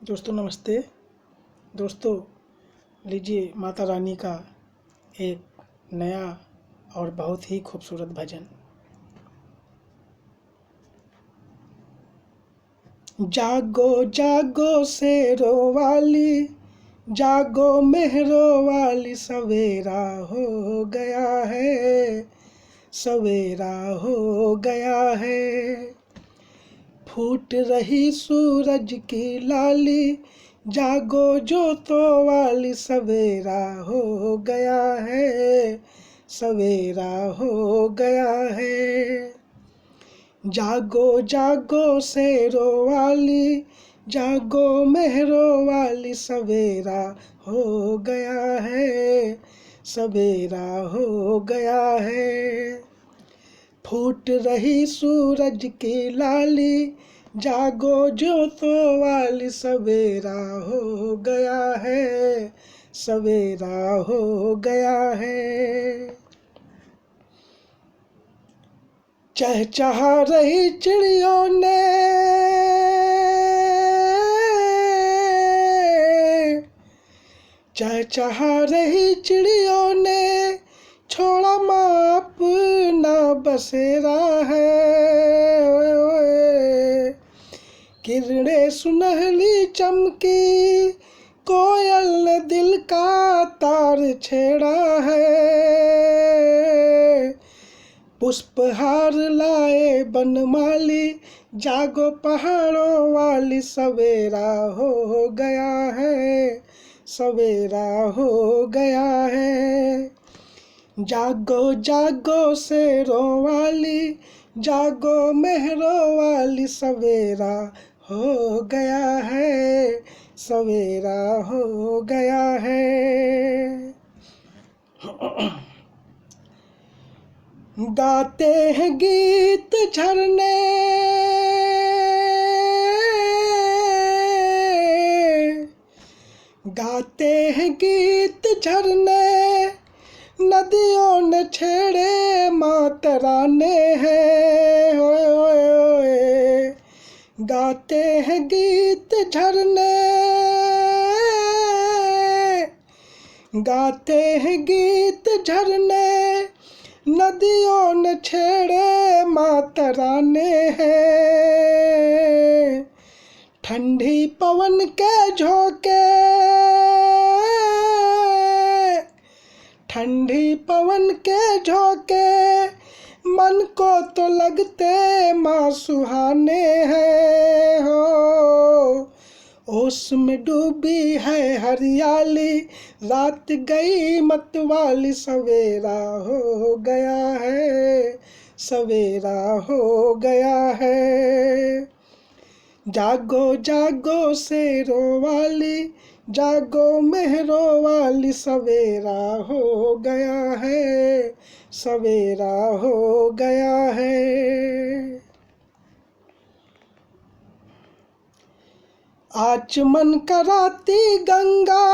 दोस्तों नमस्ते। दोस्तों लीजिए माता रानी का एक नया और बहुत ही खूबसूरत भजन। जागो जागो शेरो वाली, जागो मेहरो वाली, सवेरा हो गया है, सवेरा हो गया है। फूट रही सूरज की लाली, जागो जोतों वाली, सवेरा हो गया है, सवेरा हो गया है। जागो जागो शेरो वाली, जागो मेहरो वाली, सवेरा हो गया है, सवेरा हो गया है। फूट रही सूरज की लाली, जागो जोतों वाली, सवेरा हो गया है, सवेरा हो गया है। चहचहा रही चिड़ियों ने, चहचहा रही चिड़ियों ने, छोड़ा माँ अपना बसेरा है। ओए ओए, किरणें सुनहली चमकी, कोयल ने दिल का तार छेड़ा है। पुष्पहार लाए बनमाली, जागो पहाड़ों वाली, सवेरा हो गया है, सवेरा हो गया है। जागो जागो शेरों वाली, जागो मेहरों वाली, सवेरा हो गया है, सवेरा हो गया है। गाते हैं गीत झरने, गाते हैं गीत झरने, नदियों ने छेड़े माता रानी हैं। ओए ओए ओए, गाते हैं गीत झरने, गाते हैं गीत झरने, नदियों ने छेड़े माता रानी हैं। ठंडी पवन के झोंके, ठंडी पवन के झोंके, मन को तो लगते माँ सुहाने हैं। हो ओस में डूबी है हरियाली, रात गई मतवाली, सवेरा हो गया है, सवेरा हो गया है। जागो जागो शेरो वाली, जागो मेहरो वाली, सवेरा हो गया है, सवेरा हो गया है। आचमन कराती गंगा,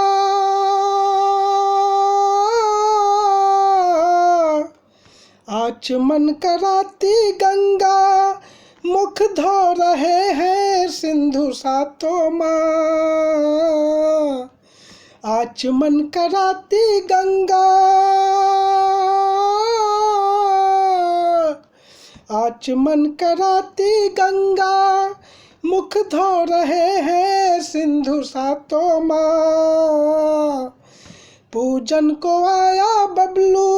आचमन कराती गंगा, मुख धो रहे हैं सिंधु सातों माँ। आचमन कराती गंगा, आचमन कराती गंगा, मुख धो रहे हैं सिंधु सातों माँ। पूजन को आया बबलू,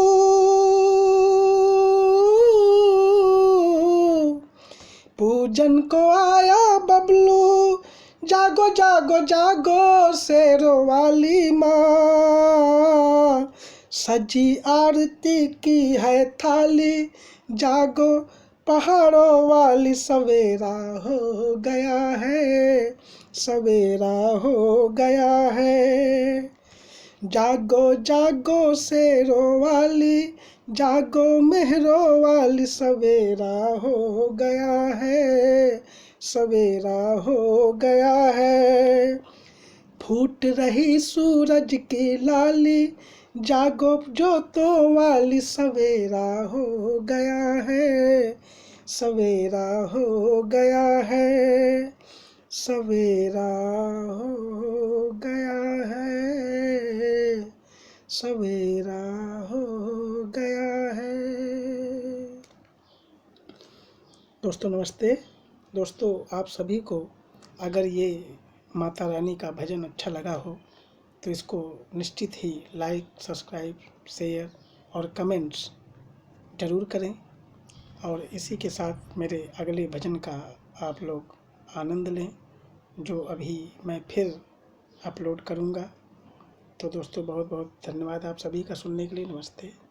पूजन को आया बबलू, जागो जागो जागो शेरो वाली माँ। सजी आरती की है थाली, जागो पहाड़ों वाली, सवेरा हो गया है, सवेरा हो गया है। जागो जागो शेरो वाली, जागो मेहरो वाली, सवेरा हो गया है, सवेरा हो गया है। फूट रही सूरज की लाली, जागो जोतों वाली, सवेरा हो गया है, सवेरा हो गया है। सवेरा हो गया है, सवेरा हो गया है। दोस्तों नमस्ते। दोस्तों आप सभी को अगर ये माता रानी का भजन अच्छा लगा हो तो इसको निश्चित ही लाइक, सब्सक्राइब, शेयर और कमेंट्स ज़रूर करें। और इसी के साथ मेरे अगले भजन का आप लोग आनंद लें, जो अभी मैं फिर अपलोड करूँगा। तो दोस्तों बहुत बहुत धन्यवाद आप सभी का सुनने के लिए। नमस्ते।